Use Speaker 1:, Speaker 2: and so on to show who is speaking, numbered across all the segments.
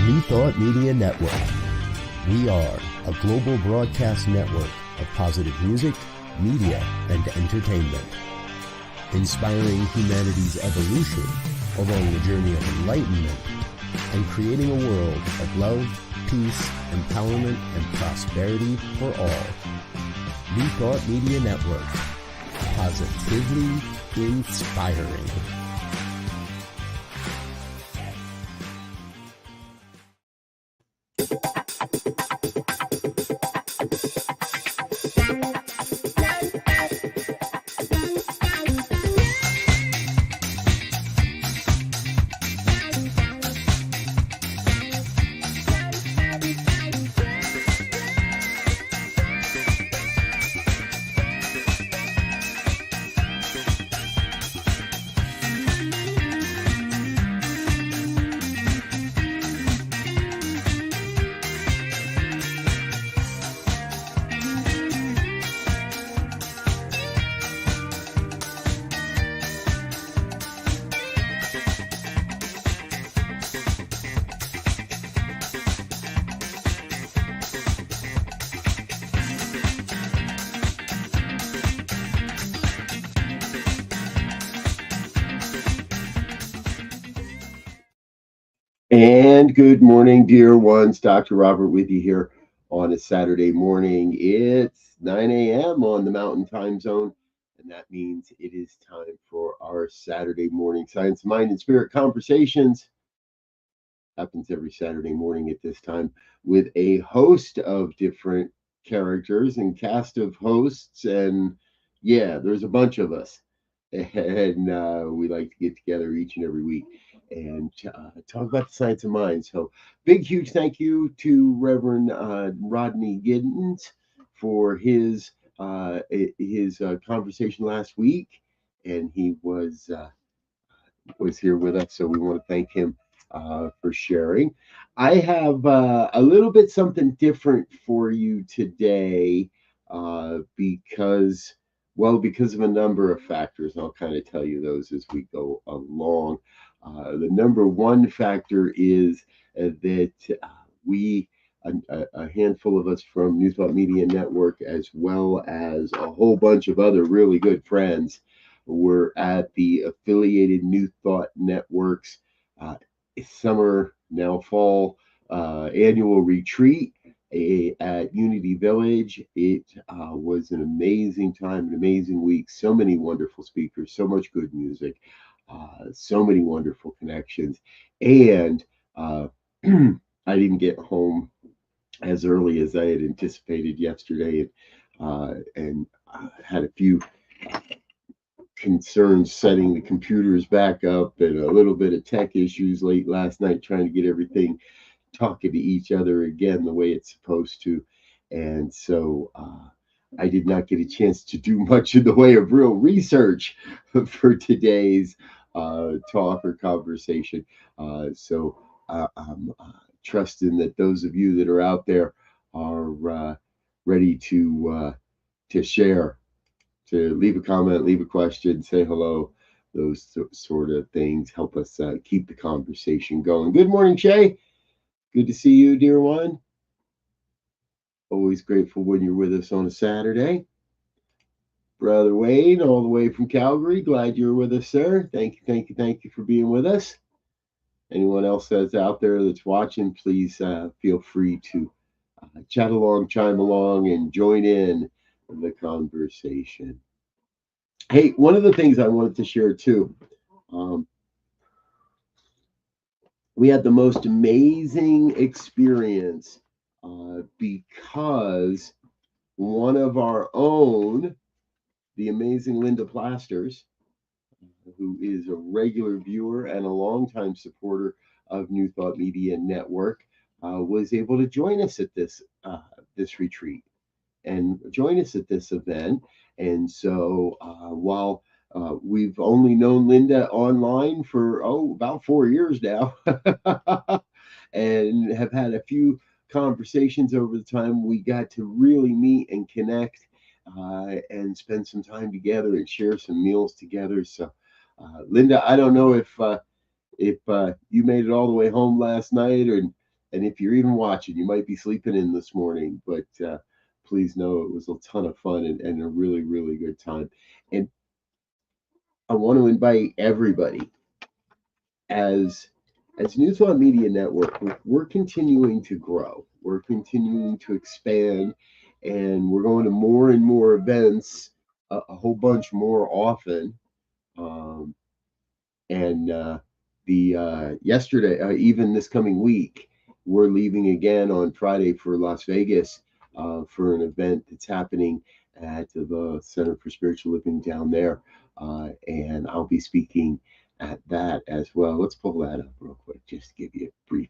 Speaker 1: New Thought Media Network. We are a global broadcast network of positive music, media, and entertainment, inspiring humanity's evolution along the journey of enlightenment and creating a world of love, peace, empowerment, and prosperity for all. New Thought Media Network. Positively inspiring.
Speaker 2: And good morning, dear ones. Dr. Robert with you here on a Saturday morning. It's 9 a.m. on the Mountain Time Zone, and that means it is time for our Saturday morning Science, Mind, and Spirit Conversations. Happens every Saturday morning at this time with a host of different characters and cast of hosts. And yeah, there's a bunch of us. And we like to get together each and every week and talk about the science of mind. So big, huge thank you to Reverend Rodney Giddens for his conversation last week. And he was here with us. So we want to thank him for sharing. I have a little bit something different for you today because of a number of factors. I'll kind of tell you those as we go along. The number one factor is that we, a handful of us from New Thought Media Network, as well as a whole bunch of other really good friends, were at the affiliated New Thought Network's summer, now fall, annual retreat at Unity Village. It was an amazing time, an amazing week. So many wonderful speakers, so much good music, so many wonderful connections. And I didn't get home as early as I had anticipated yesterday, and had a few concerns setting the computers back up and a little bit of tech issues late last night trying to get everything talking to each other again the way it's supposed to. And so I did not get a chance to do much in the way of real research for today's talk or conversation. So I'm trusting that those of you that are out there are ready to share, to leave a comment, leave a question, say hello. Those sort of things help us keep the conversation going. Good morning, Shay. Good to see you, dear one. Always grateful when you're with us on a Saturday. Brother Wayne, all the way from Calgary. Glad you're with us, sir. Thank you for being with us. Anyone else that's out there that's watching, please feel free to chat along, chime along, and join in the conversation. Hey, one of the things I wanted to share too, we had the most amazing experience because one of our own, the amazing Linda Plasters, who is a regular viewer and a longtime supporter of New Thought Media Network, was able to join us at this retreat and join us at this event. And so while we've only known Linda online for about 4 years now and have had a few conversations over the time, we got to really meet and connect and spend some time together and share some meals together. So Linda, I don't know if you made it all the way home last night, and And if you're even watching, you might be sleeping in this morning, but please know it was a ton of fun and a really, really good time. And I want to invite everybody as New Thought Media Network, we're continuing to grow. We're continuing to expand, and we're going to more and more events, a whole bunch more often. Um, and the yesterday, even this coming week, we're leaving again on Friday for Las Vegas for an event that's happening at the Center for Spiritual Living down there, and I'll be speaking at that as well. Let's pull that up real quick, just to give you a brief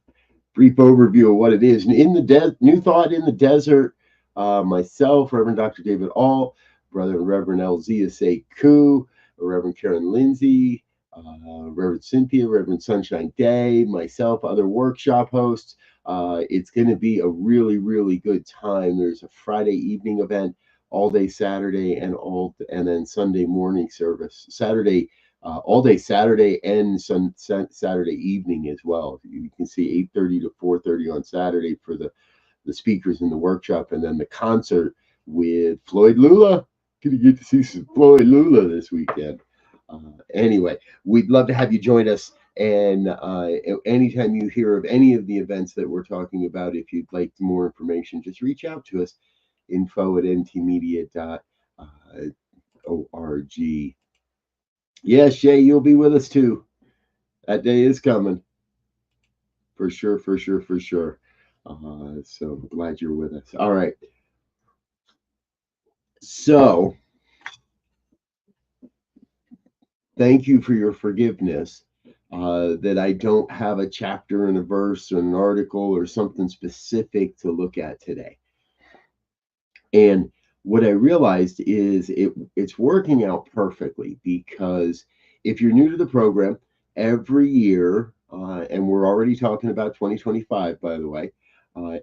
Speaker 2: overview of what it is. In the New Thought in the Desert, myself, Reverend Dr. David All, Brother and Reverend Elzia Koo, Reverend Karen Lindsay, Reverend Cynthia, Reverend Sunshine Day, myself, other workshop hosts. It's going to be a really, really good time. There's a Friday evening event, all day Saturday, and then Sunday morning service. Saturday, all day Saturday and Saturday evening as well. You can see 8:30 to 4:30 on Saturday for the speakers in the workshop, and then the concert with Floyd Lula. Gonna get to see some Floyd Lula this weekend. Anyway, we'd love to have you join us. And anytime you hear of any of the events that we're talking about, if you'd like more information, just reach out to us, info@ntmedia.org. Yeah, Shay, you'll be with us too. That day is coming. For sure, for sure, for sure. So glad you're with us. All right. So thank you for your forgiveness that I don't have a chapter and a verse or an article or something specific to look at today. And what I realized is it's working out perfectly, because if you're new to the program, every year, and we're already talking about 2025, by the way,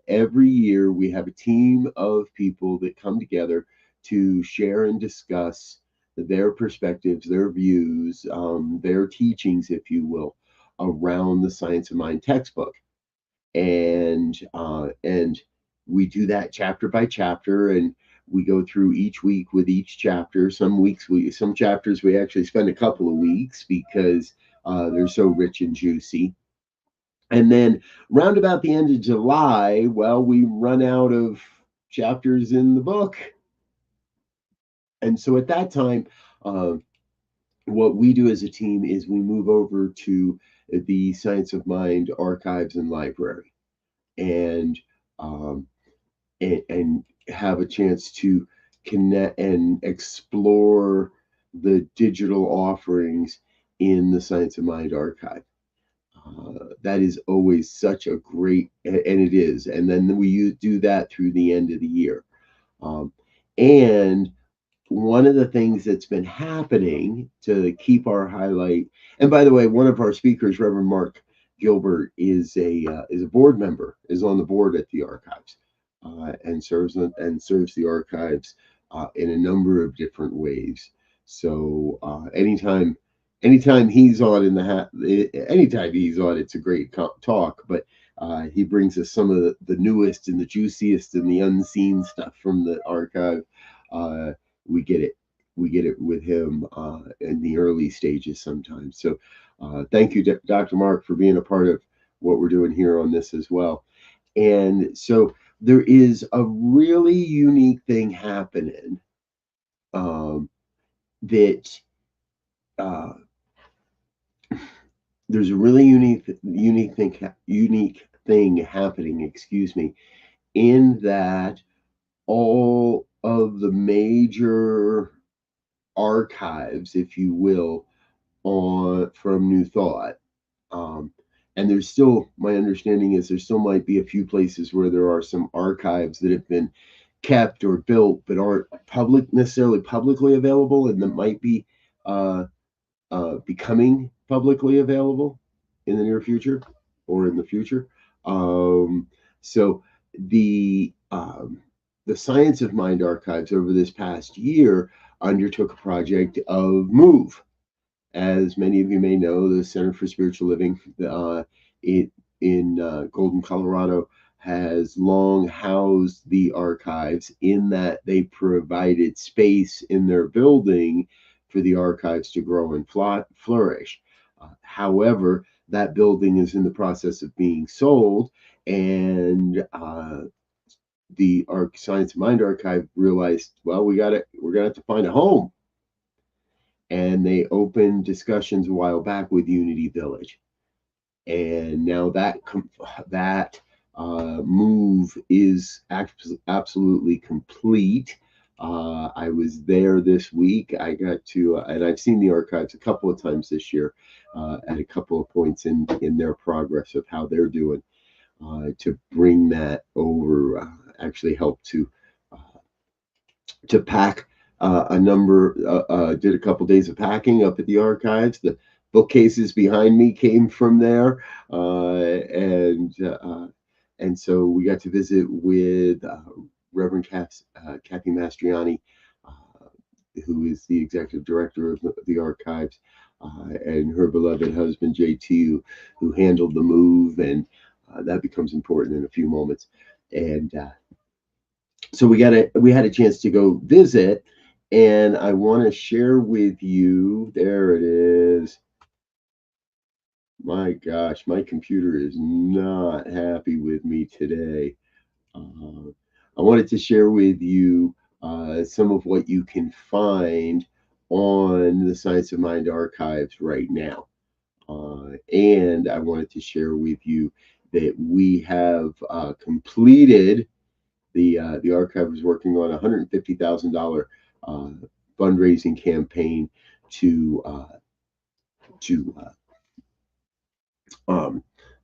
Speaker 2: every year we have a team of people that come together to share and discuss their perspectives, their views, their teachings, if you will, around the Science of Mind textbook. And we do that chapter by chapter, and we go through each week with each chapter. Some chapters we actually spend a couple of weeks because they're so rich and juicy. And then round about the end of July, well, we run out of chapters in the book. And so at that time, what we do as a team is we move over to the Science of Mind archives and library, and and have a chance to connect and explore the digital offerings in the Science of Mind archive. That is always such a great, and it is. And then we do that through the end of the year. And one of the things that's been happening to keep our highlight, and by the way, one of our speakers, Reverend Mark Gilbert, is a board member, is on the board at the archives, and serves the archives in a number of different ways. So anytime he's on anytime he's on, it's a great talk. But he brings us some of the newest and the juiciest and the unseen stuff from the archive. We get it with him in the early stages sometimes. So thank you, Dr. Mark, for being a part of what we're doing here on this as well. And so there is a really unique thing happening that there's a really unique thing happening, excuse me, in that all of the major archives, if you will, from New Thought, and there's still, my understanding is there still might be a few places where there are some archives that have been kept or built but aren't necessarily publicly available, and that might be becoming publicly available in the near future or in the future. So the Science of Mind archives over this past year undertook a project of move. As many of you may know, the Center for Spiritual Living, it in Golden, Colorado, has long housed the archives in that they provided space in their building for the archives to grow and flourish. However, that building is in the process of being sold, and the Science of Mind Archive realized, well, we're gonna have to find a home, and they opened discussions a while back with Unity Village, and now that move is absolutely complete. I was there this week. I got to, and I've seen the archives a couple of times this year at a couple of points in their progress of how they're doing to bring that over. Actually, helped to pack a number. Did a couple days of packing up at the archives. The bookcases behind me came from there, and so we got to visit with Reverend Kathy Mastriani, who is the executive director of the archives, and her beloved husband JT, who handled the move, and that becomes important in a few moments. And so we had a chance to go visit, and I want to share with you. There it is. My gosh, my computer is not happy with me today. I wanted to share with you some of what you can find on the Science of Mind archives right now. And I wanted to share with you that we have completed the archive is working on a $150,000 fundraising campaign to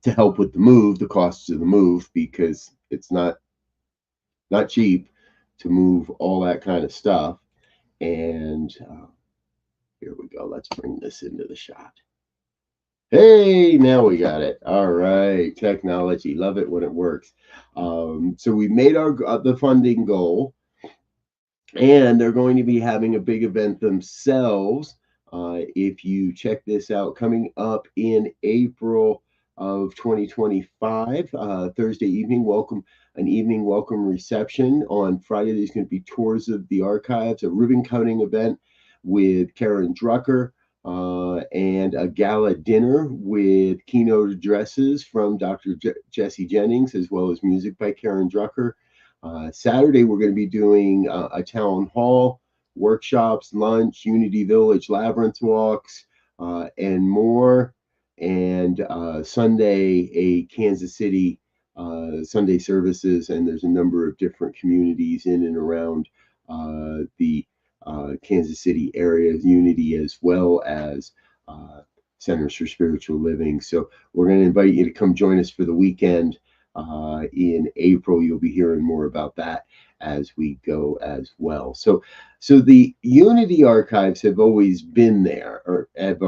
Speaker 2: to help with the costs of the move, because it's not cheap to move all that kind of stuff. And here we go. Let's bring this into the shot. Hey, now we got it. All right, technology. Love it when it works. So we made the funding goal, and they're going to be having a big event themselves. If you check this out, coming up in April of 2025, Thursday evening, an evening welcome reception. On Friday, there's going to be tours of the archives, a ribbon cutting event with Karen Drucker, and a gala dinner with keynote addresses from Dr. Jesse Jennings, as well as music by Karen Drucker. Saturday, we're going to be doing a town hall, workshops, lunch, Unity Village, labyrinth walks, and more. And Sunday, a Kansas City Sunday services, and there's a number of different communities in and around the Kansas City area, Unity, as well as Centers for Spiritual Living. So we're going to invite you to come join us for the weekend. In April, you'll be hearing more about that as we go as well. So the Unity archives have always been there, or have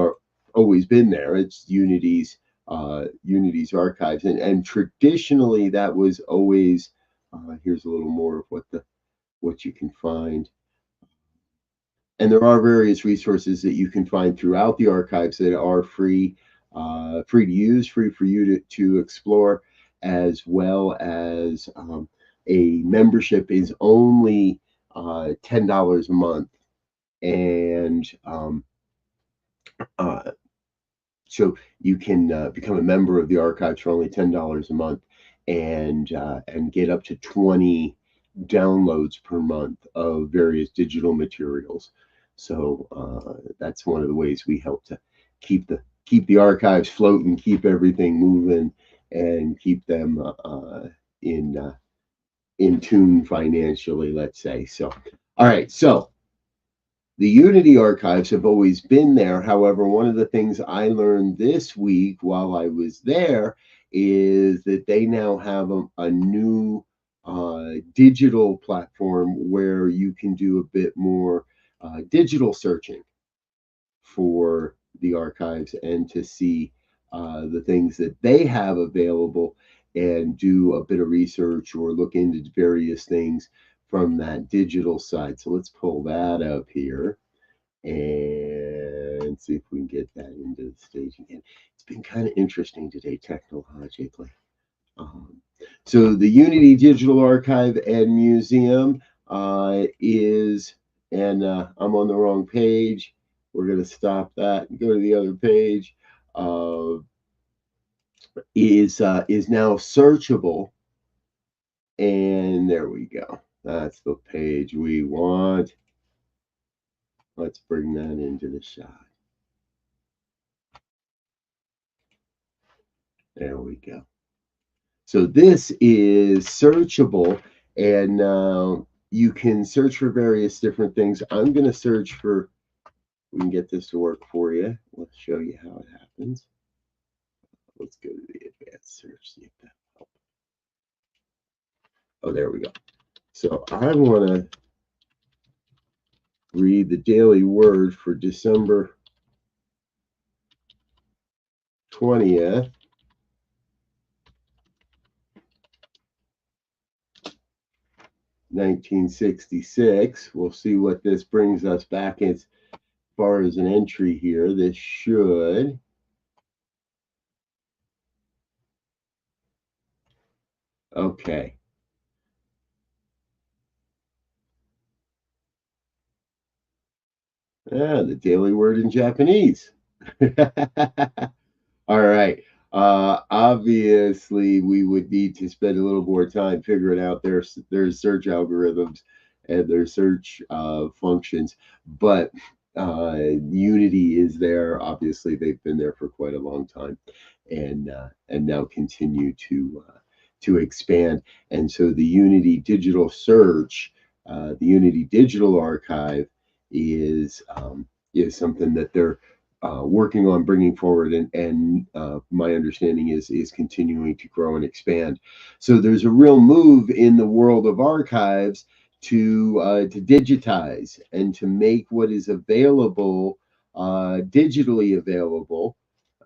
Speaker 2: always been there. It's Unity's archives, and traditionally that was always. Here's a little more of what you can find. And there are various resources that you can find throughout the archives that are free to use, free for you to explore, as well as a membership is only $10 a month. And so you can become a member of the archives for only $10 a month, and get up to 20 downloads per month of various digital materials. So that's one of the ways we help to keep the archives floating, keep everything moving, and keep them in tune financially, let's say. So, all right. So the Unity archives have always been there. However, one of the things I learned this week while I was there is that they now have a new digital platform where you can do a bit more digital searching for the archives, and to see the things that they have available, and do a bit of research or look into various things from that digital side. So let's pull that up here. And and see if we can get that into the stage again. It's been kind of interesting today technologically. Um, so the Unity Digital Archive and Museum is, and I'm on the wrong page. We're going to stop that and go to the other page. Uh, is now searchable, and there we go. That's the page we want. Let's bring that into the shot. There we go. So this is searchable, and you can search for various different things. I'm going to search for, we can get this to work for you. Let's show you how it happens. Let's go to the advanced search, see if that helps. Oh, there we go. So I want to read the daily word for December 20th. 1966. We'll see what this brings us back as far as an entry here. This should. Okay. The daily word in Japanese. All right. Obviously, we would need to spend a little more time figuring out their search algorithms and their search functions. But Unity is there. Obviously, they've been there for quite a long time, and now continue to expand. And so the Unity Digital Search, the Unity Digital Archive, is something that they're working on bringing forward, and my understanding is continuing to grow and expand. So there's a real move in the world of archives to digitize and to make what is available digitally available.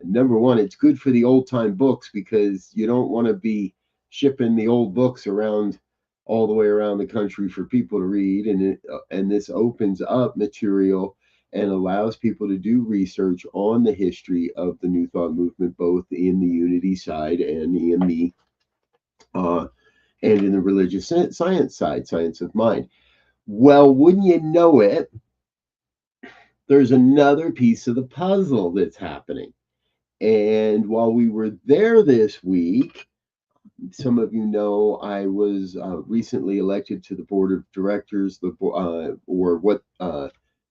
Speaker 2: Number one, it's good for the old time books because you don't want to be shipping the old books around all the way around the country for people to read, and this opens up material and allows people to do research on the history of the New Thought movement, both in the Unity side and in the religious science side, science of mind. Well, wouldn't you know it, there's another piece of the puzzle that's happening. And while we were there this week, some of you know I was recently elected to the board of directors, or what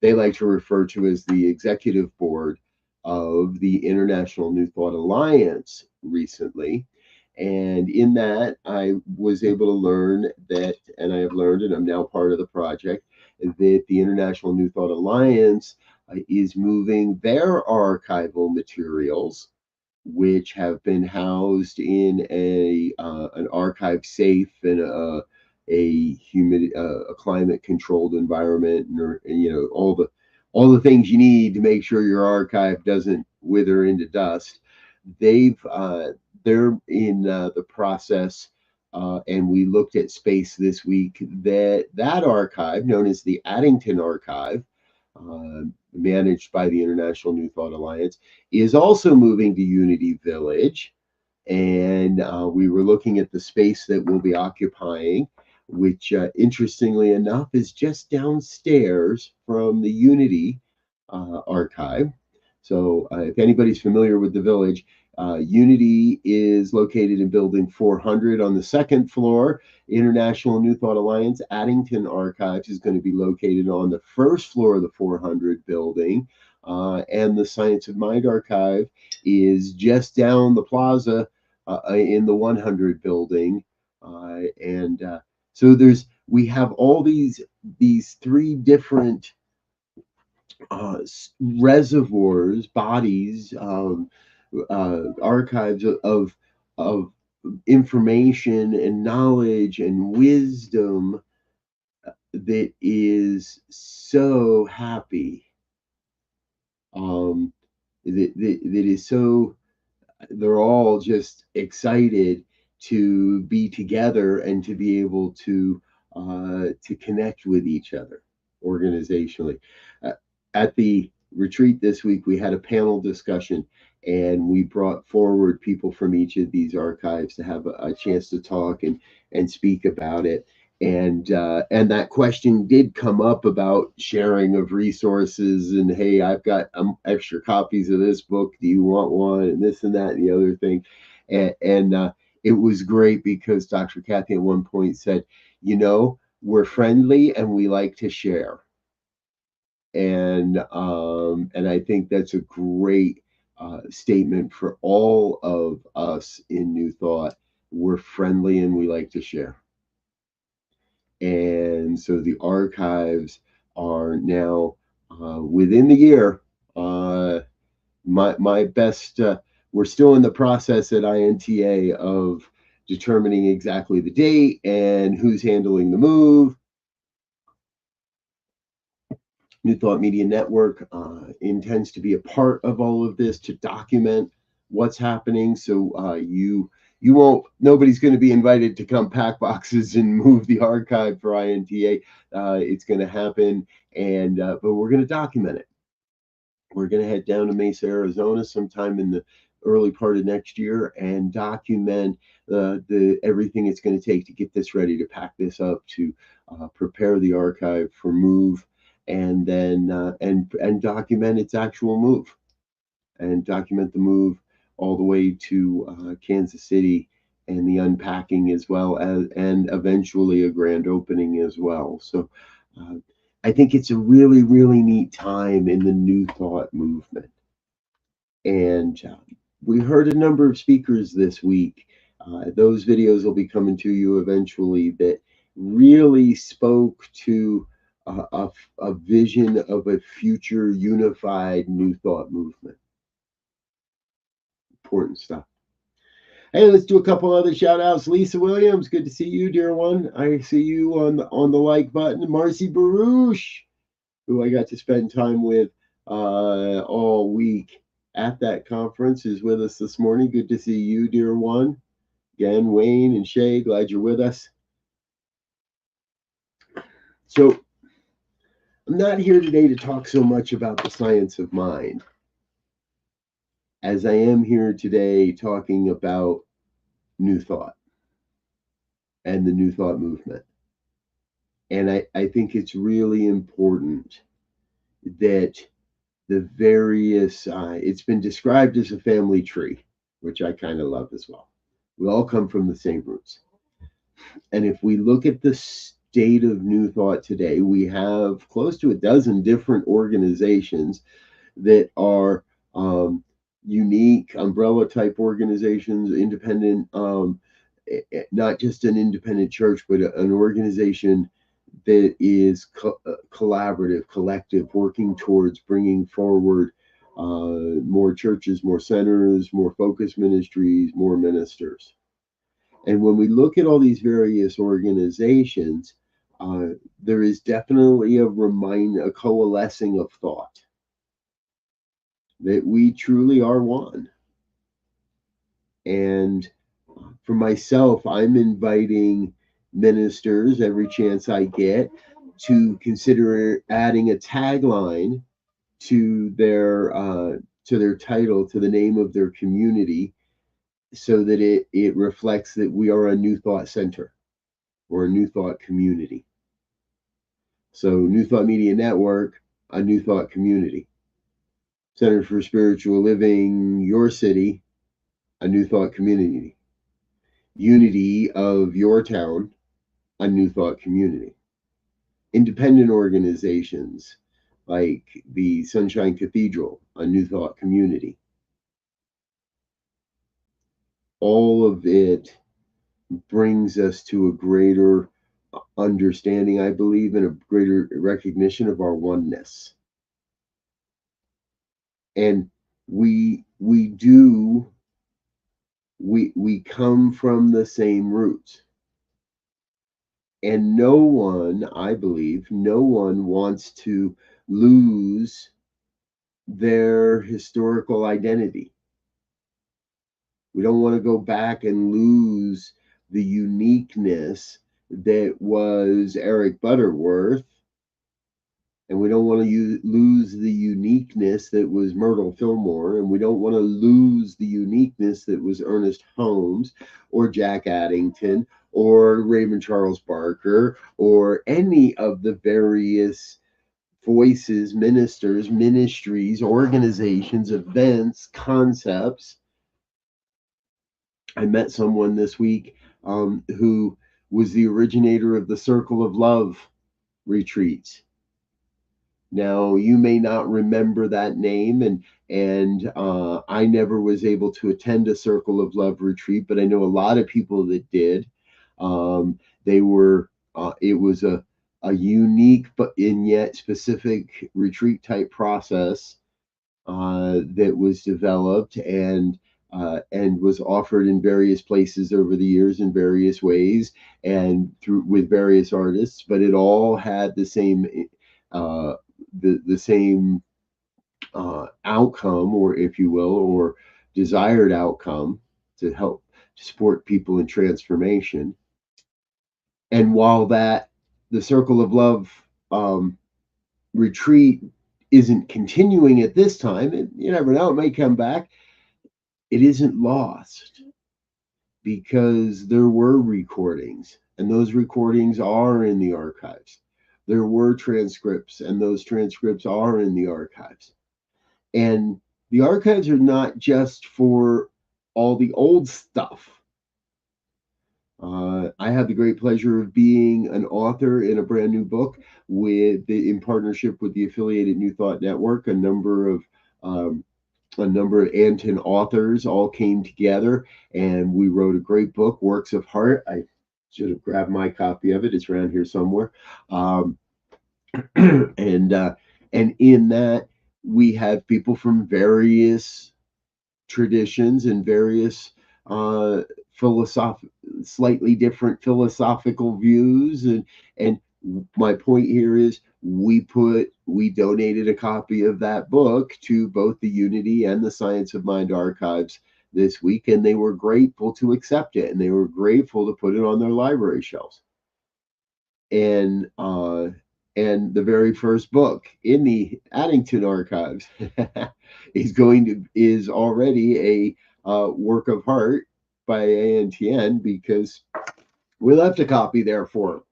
Speaker 2: they like to refer to as the executive board of the International New Thought Alliance recently. And in that, I was able to learn that, and I have learned, and I'm now part of the project, that the International New Thought Alliance is moving their archival materials, which have been housed in an archive safe and a climate controlled environment, and all the things you need to make sure your archive doesn't wither into dust. They're in the process, and we looked at space this week, that archive, known as the Addington Archive, managed by the International New Thought Alliance, is also moving to Unity Village. And we were looking at the space that we'll be occupying, which interestingly enough is just downstairs from the Unity archive. So if anybody's familiar with the village, Unity is located in building 400 on the second floor. International New Thought Alliance Addington Archives is going to be located on the first floor of the 400 building. And the Science of Mind Archive is just down the plaza in the 100 building. So we have all these three different reservoirs, bodies, archives of information and knowledge and wisdom that is so happy, that is so, they're all just excited to be together and to be able to connect with each other organizationally. At the retreat this week, we had a panel discussion, and we brought forward people from each of these archives to have a chance to talk and speak about it. And that question did come up about sharing of resources, and hey, I've got extra copies of this book. Do you want one? And this and that and the other thing. And it was great because Dr. Kathy at one point said, we're friendly and we like to share. And I think that's a great statement for all of us in New Thought. We're friendly and we like to share. And so the archives are now within the year. My best. We're still in the process at INTA of determining exactly the date and who's handling the move. New Thought Media Network intends to be a part of all of this to document what's happening. So you won't. Nobody's going to be invited to come pack boxes and move the archive for INTA. It's going to happen, and but we're going to document it. We're going to head down to Mesa, Arizona, sometime in the early part of next year and document the everything it's going to take to get this ready, to pack this up, to prepare the archive for move, and then and document its actual move, and document the move all the way to Kansas City, and the unpacking as well as, and eventually a grand opening as well. So I think it's a really, really neat time in the New Thought movement. And we heard a number of speakers this week. Those videos will be coming to you eventually, that really spoke to a vision of a future unified New Thought movement. Important stuff. Hey, let's do a couple other shout outs. Lisa Williams, good to see you, dear one. I see you on the like button. Marcy Baruch, who I got to spend time with all week at that conference, is with us this morning. Good to see you, dear one. Again, Wayne and Shay, glad you're with us. So I'm not here today to talk so much about the science of mind as I am here today talking about New Thought and the New Thought movement. And I think it's really important that the various, it's been described as a family tree, which I kind of love as well. We all come from the same roots. And if we look at the state of New Thought today, we have close to a dozen different organizations that are unique umbrella type organizations, independent, not just an independent church, but an organization that is collaborative, collective, working towards bringing forward more churches, more centers, more focus ministries, more ministers. And when we look at all these various organizations, there is definitely a coalescing of thought that we truly are one. And for myself, I'm inviting ministers every chance I get to consider adding a tagline to their title, to the name of their community, so that it reflects that we are a New Thought center or a New Thought community. So New Thought Media Network, a New Thought community. Center for Spiritual Living, your city, a New Thought community. Unity of your town, a New Thought community. Independent organizations like the Sunshine Cathedral, a New Thought community. All of it brings us to a greater understanding, I believe, and a greater recognition of our oneness. And we come from the same roots. And no one, I believe, no one wants to lose their historical identity. We don't want to go back and lose the uniqueness that was Eric Butterworth And we don't want to lose the uniqueness that was Myrtle Fillmore, and we don't want to lose the uniqueness that was Ernest Holmes or Jack Addington or Raymond Charles Barker or any of the various voices, ministers, ministries, organizations, events, concepts. I met someone this week who was the originator of the Circle of Love retreats. Now, you may not remember that name, and I never was able to attend a Circle of Love retreat, but I know a lot of people that did. They were it was a unique but in yet specific retreat type process that was developed and was offered in various places over the years in various ways and through with various artists, but it all had the same uh, the same outcome, or if you will, or desired outcome to help to support people in transformation. And while that the Circle of Love retreat isn't continuing at this time, you never know, it may come back. It isn't lost because there were recordings, and those recordings are in the archives. There were transcripts, and those transcripts are in the archives. And the archives are not just for all the old stuff. I have the great pleasure of being an author in a brand new book in partnership with the affiliated New Thought Network. A number of Anton authors all came together, and we wrote a great book, Works of Heart. I should have grabbed my copy of it. It's around here somewhere. And in that, we have people from various traditions and various slightly different philosophical views, and my point here is we donated a copy of that book to both the Unity and the Science of Mind archives this week, and they were grateful to accept it, and they were grateful to put it on their library shelves. And the very first book in the Addington archives is already a work of heart by ANTN, because we left a copy there for them.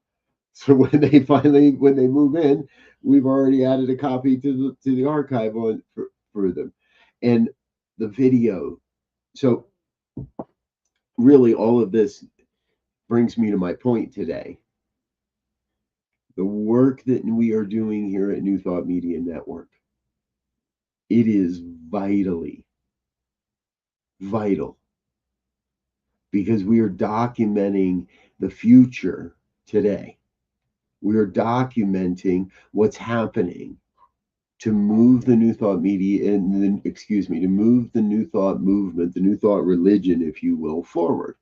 Speaker 2: So when they move in, we've already added a copy to the archive for them, and the video. So really, all of this brings me to my point today. The work that we are doing here at New Thought Media Network, it is vitally vital, because we are documenting the future today. We are documenting what's happening to move the New Thought media and to move the New Thought movement, the New Thought religion, if you will, forward.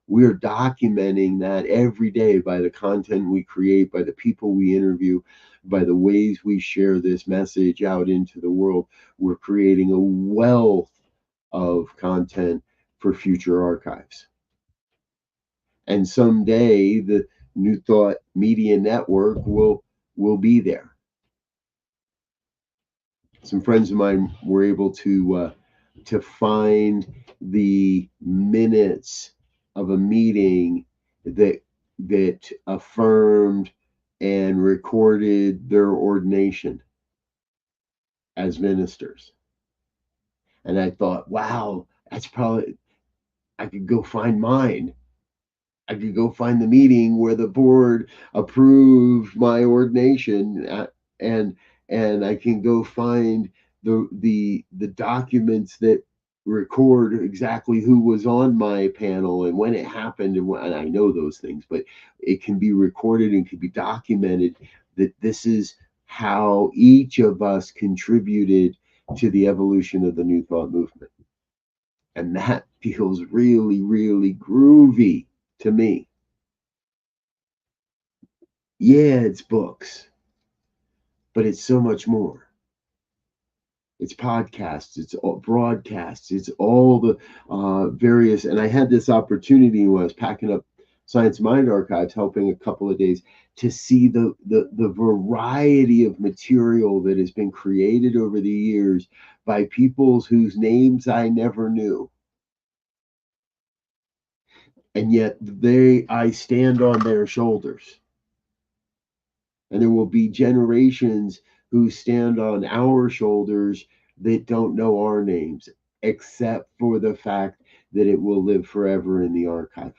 Speaker 2: We are documenting that every day by the content we create, by the people we interview, by the ways we share this message out into the world. We're creating a wealth of content for future archives. And someday the New Thought Media Network will be there. Some friends of mine were able to find the minutes of a meeting that affirmed and recorded their ordination as ministers. And I thought, wow, that's probably, I could go find mine. I could go find the meeting where the board approved my ordination, and I can go find the documents that record exactly who was on my panel and when it happened, and I know those things, but it can be recorded and can be documented that this is how each of us contributed to the evolution of the New Thought movement. And that feels really, really groovy to me. Yeah, it's books, but it's so much more. It's podcasts, it's broadcasts, it's all the various. And I had this opportunity when I was packing up Science Mind Archives, helping a couple of days, to see the variety of material that has been created over the years by peoples whose names I never knew. And yet I stand on their shoulders. And there will be generations who stand on our shoulders that don't know our names, except for the fact that it will live forever in the archive.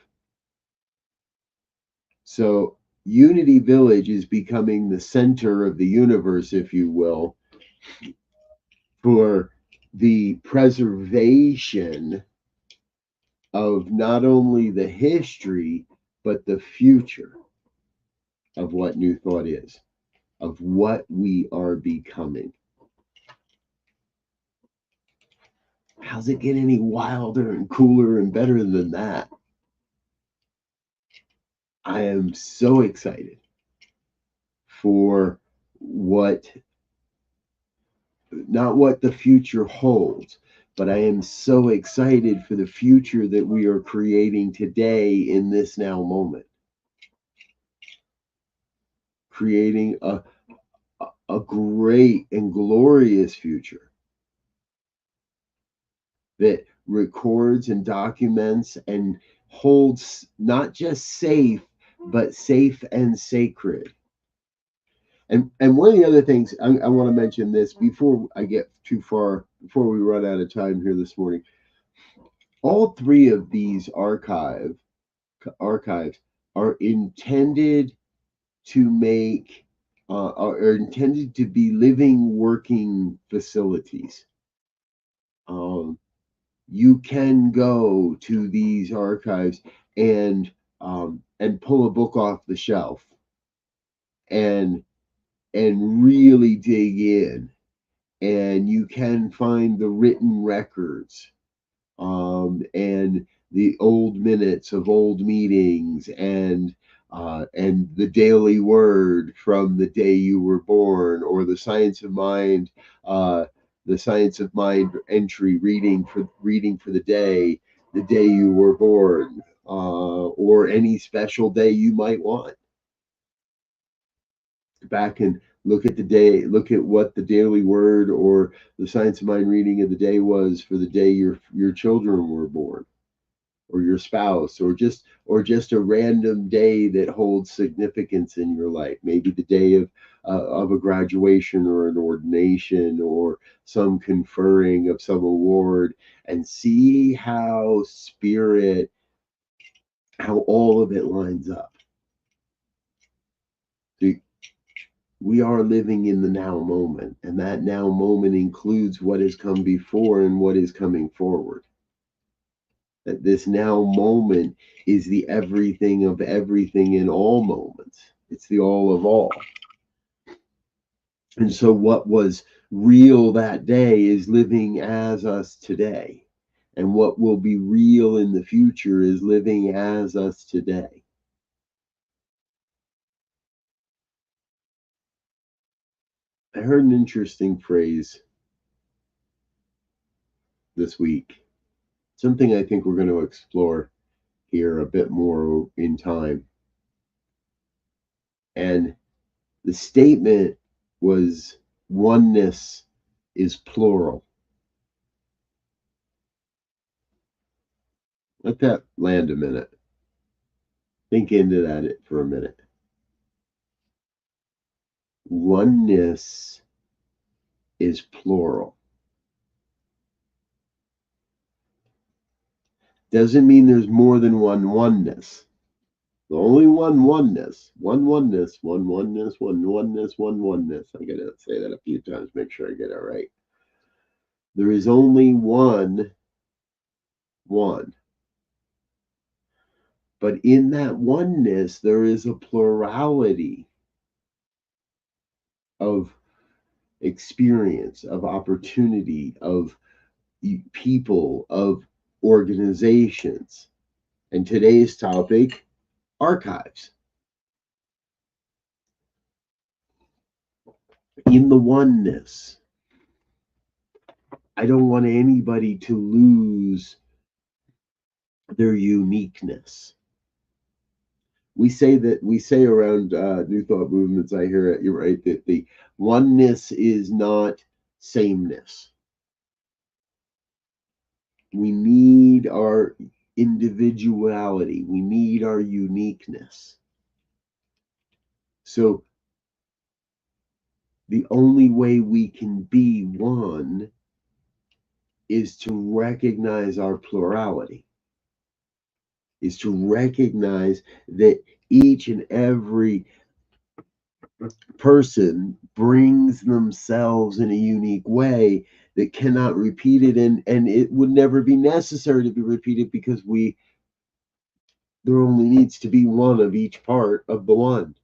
Speaker 2: So Unity Village is becoming the center of the universe, if you will, for the preservation of not only the history, but the future of what New Thought is, of what we are becoming. How's it get any wilder and cooler and better than that? I am so excited for not what the future holds, but I am so excited for the future that we are creating today in this now moment. Creating a great and glorious future that records and documents and holds not just safe, but safe and sacred. And one of the other things I want to mention this before I get too far, before we run out of time here this morning. All three of these archives are intended to are intended to be living, working facilities. You can go to these archives and pull a book off the shelf and really dig in, and you can find the written records and the old minutes of old meetings and the daily word from the day you were born, or the science of mind entry reading for the day you were born, or any special day you might want. Back and look at what the daily word or the science of mind reading of the day was for the day your children were born, or your spouse, or just a random day that holds significance in your life. Maybe the day of a graduation or an ordination or some conferring of some award, and see how all of it lines up. We are living in the now moment, and that now moment includes what has come before and what is coming forward. That this now moment is the everything of everything in all moments. It's the all of all. And so what was real that day is living as us today. And what will be real in the future is living as us today. I heard an interesting phrase this week, something I think we're going to explore here a bit more in time. And the statement was, oneness is plural. Let that land a minute. Think into that for a minute. Oneness is plural. Doesn't mean there's more than one oneness. The only one oneness. One oneness, one oneness, one oneness, one oneness. I gotta say that a few times, make sure I get it right. There is only one. But in that oneness, there is a plurality of experience, of opportunity, of people, of organizations. And today's topic, archives. In the oneness, I don't want anybody to lose their uniqueness. we say around New Thought movements, I hear it, you're right, that the oneness is not sameness. We need our individuality, we need our uniqueness. So the only way we can be one is to recognize our plurality, is to recognize that each and every person brings themselves in a unique way that cannot repeat it, and it would never be necessary to be repeated, because there only needs to be one of each part of the one.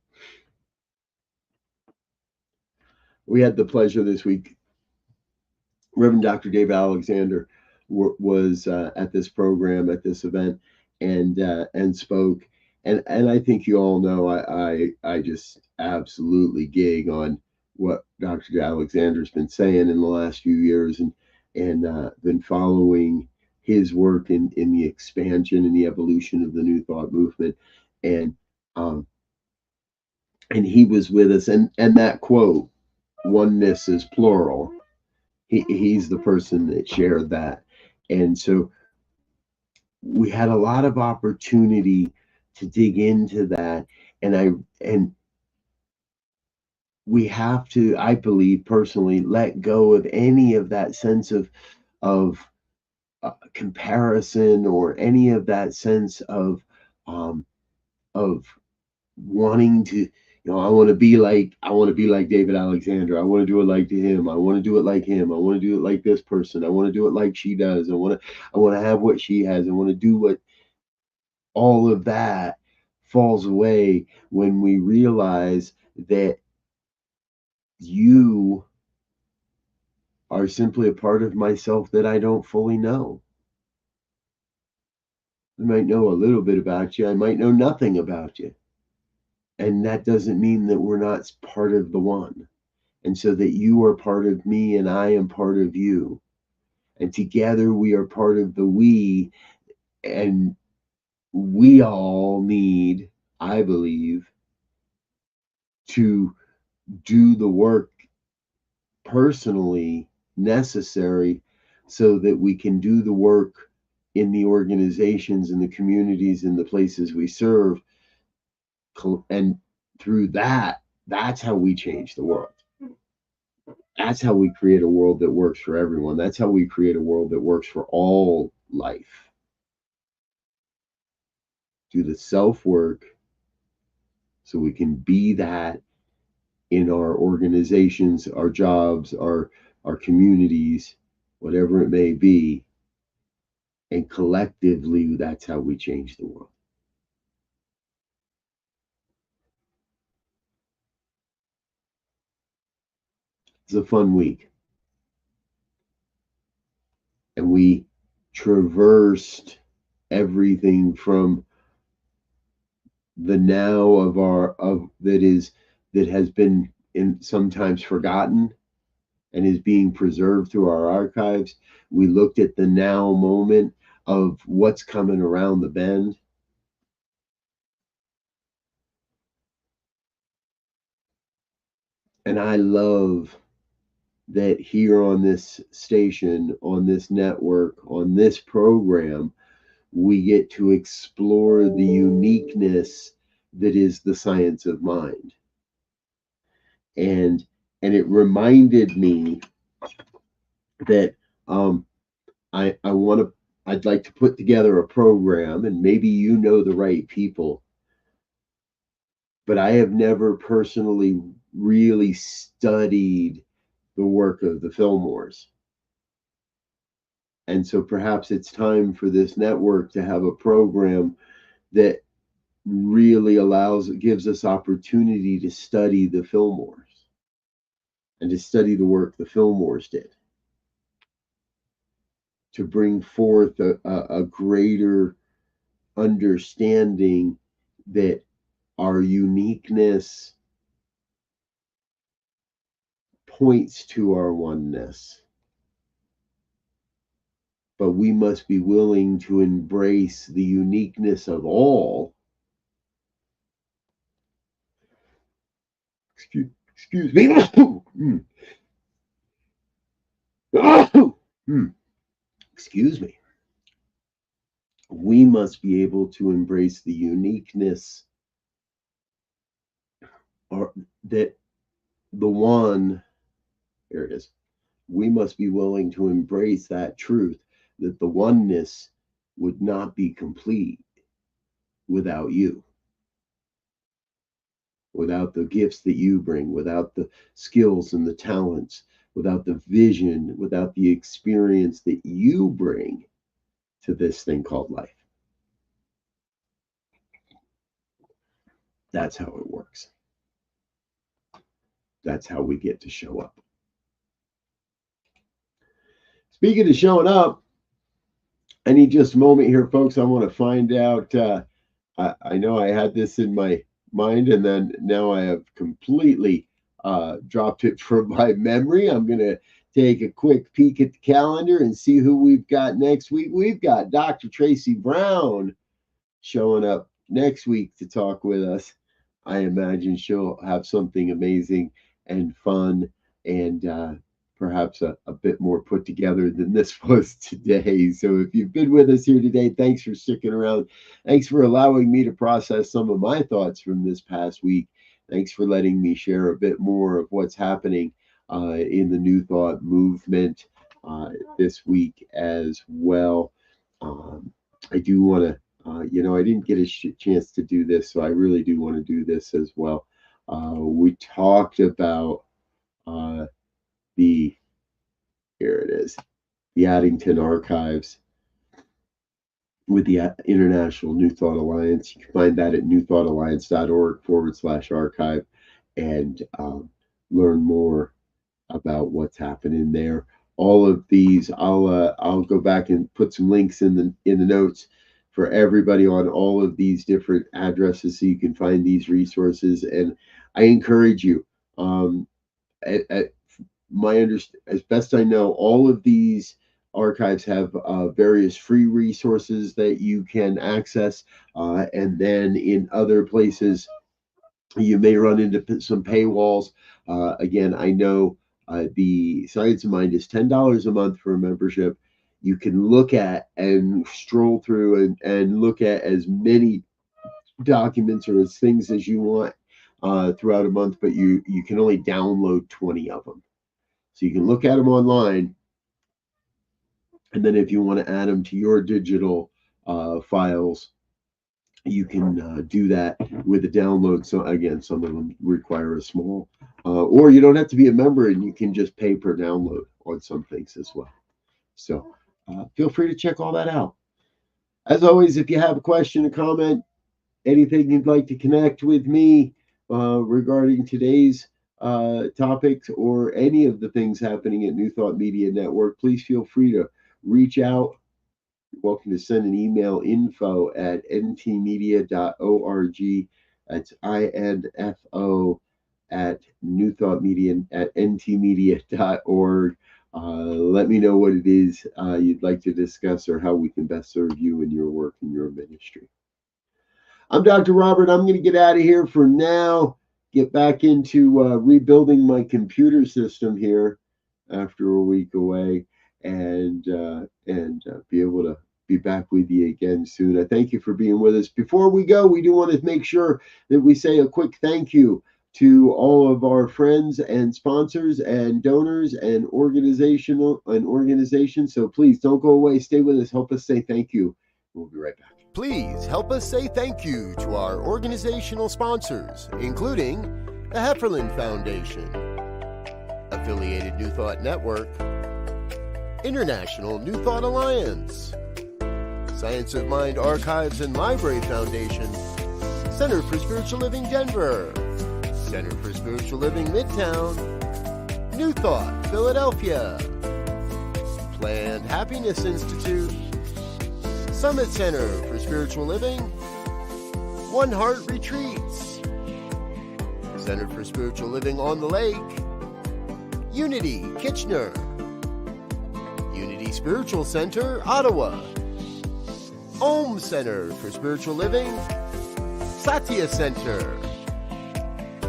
Speaker 2: We had the pleasure this week, Reverend Dr. Dave Alexander was at this program, at this event, and spoke. And I think you all know I just absolutely gig on what Dr. Alexander's been saying in the last few years, and been following his work in the expansion and the evolution of the New Thought movement. And um, and he was with us, and that quote, "Oneness is plural." He's the person that shared that, and so we had a lot of opportunity to dig into that, and we have to, I believe personally, let go of any of that sense of comparison, or any of that sense um, of wanting to, I want to be like David Alexander. I want to do it like him. I want to do it like him. I want to do it like this person. I want to do it like she does. I want to have what she has. I want to do what. All of that falls away when we realize that you are simply a part of myself that I don't fully know. I might know a little bit about you. I might know nothing about you. And that doesn't mean that we're not part of the one. And so that you are part of me and I am part of you. And together we are part of the we. And we all need, I believe, to do the work personally necessary, so that we can do the work in the organizations, in the communities, in the places we serve. And through that, that's how we change the world. That's how we create a world that works for everyone. That's how we create a world that works for all life. Do the self work so we can be that in our organizations, our jobs, our communities, whatever it may be. And collectively, that's how we change the world. It's a fun week. And we traversed everything from the now of that has been sometimes forgotten and is being preserved through our archives. We looked at the now moment of what's coming around the bend. And I love that here on this station, on this network, on this program, we get to explore the uniqueness that is the science of mind. And it reminded me that I want to I'd like to put together a program, and maybe you know the right people, but I have never personally really studied the work of the Fillmores. And so perhaps it's time for this network to have a program that really gives us opportunity to study the Fillmores and to study the work the Fillmores did, to bring forth a greater understanding that our uniqueness points to our oneness. But we must be willing to embrace the uniqueness of all Excuse me. Excuse me. We must be able to embrace the uniqueness, or that the one, here it is. We must be willing to embrace that truth that the oneness would not be complete without you, without the gifts that you bring, without the skills and the talents, without the vision, without the experience that you bring to this thing called life. That's how it works. That's how we get to show up. Speaking of showing up, I need just a moment here, folks. I want to find out. I know I had this in my mind, and then now I have completely dropped it from my memory. I'm going to take a quick peek at the calendar and see who we've got next week. We've got Dr. Tracy Brown showing up next week to talk with us. I imagine she'll have something amazing and fun and perhaps a bit more put together than this was today. So if you've been with us here today, thanks for sticking around. Thanks for allowing me to process some of my thoughts from this past week. Thanks for letting me share a bit more of what's happening in the New Thought movement this week as well. I do want to, I didn't get a chance to do this, so I really do want to do this as well. We talked about here it is, the Addington Archives with the International New Thought Alliance. You can find that at newthoughtalliance.org/archive and learn more about what's happening there. All of these, I'll go back and put some links in the notes for everybody on all of these different addresses so you can find these resources. And I encourage you, as best I know, all of these archives have various free resources that you can access, and then in other places you may run into some paywalls. Again, I know the Science of Mind is $10 a month for a membership. You can look at and stroll through and look at as many documents or as things as you want throughout a month, but you can only download 20 of them. So you can look at them online, and then if you want to add them to your digital files, you can do that with a download. So again, some of them require a small, or you don't have to be a member, and you can just pay per download on some things as well. So feel free to check all that out. As always, if you have a question, a comment, anything you'd like to connect with me regarding today's topics or any of the things happening at New Thought Media Network, please feel free to reach out. You're welcome to send an email, info@ntmedia.org. That's info at newthoughtmedia@ntmedia.org. Let me know what it is you'd like to discuss or how we can best serve you in your work and your ministry. I'm Dr. Robert. I'm going to get out of here for now. Get back into rebuilding my computer system here after a week away, and be able to be back with you again soon. I thank you for being with us. Before we go, we do want to make sure that we say a quick thank you to all of our friends and sponsors and donors and organizations. So please don't go away. Stay with us. Help us say thank you. We'll be right back.
Speaker 1: Please help us say thank you to our organizational sponsors, including the Hefferland Foundation, Affiliated New Thought Network, International New Thought Alliance, Science of Mind Archives and Library Foundation, Center for Spiritual Living Denver, Center for Spiritual Living Midtown, New Thought Philadelphia, Planned Happiness Institute, Summit Center for Spiritual Living, One Heart Retreats, Center for Spiritual Living on the Lake, Unity Kitchener, Unity Spiritual Center, Ottawa, Om Center for Spiritual Living, Satya Center,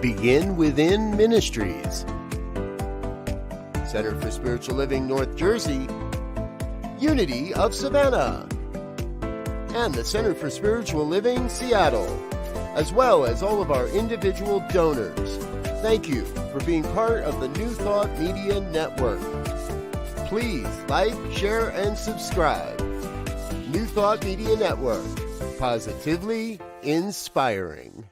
Speaker 1: Begin Within Ministries, Center for Spiritual Living North Jersey, Unity of Savannah, and the Center for Spiritual Living Seattle, as well as all of our individual donors. Thank you for being part of the New Thought Media Network. Please like, share, and subscribe. New Thought Media Network, positively inspiring.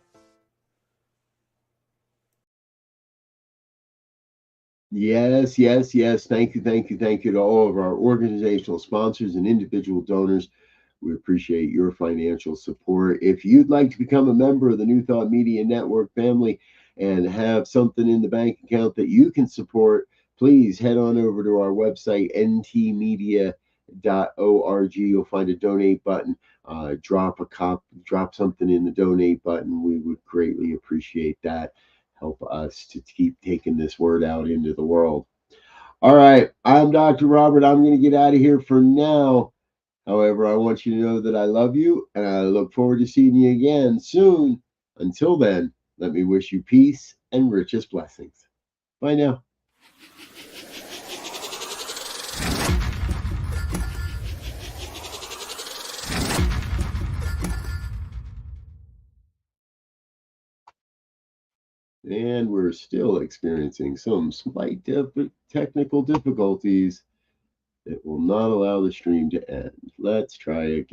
Speaker 2: Yes, yes, yes. Thank you, thank you, thank you to all of our organizational sponsors and individual donors. We appreciate your financial support. If you'd like to become a member of the New Thought Media Network family and have something in the bank account that you can support, please head on over to our website, ntmedia.org. You'll find a donate button. Drop something in the donate button. We would greatly appreciate that. Help us to keep taking this word out into the world. All right, I'm Dr. Robert. I'm going to get out of here for now. However, I want you to know that I love you, and I look forward to seeing you again soon. Until then, let me wish you peace and richest blessings. Bye now. And we're still experiencing some slight technical difficulties that will not allow the stream to end. Let's try again.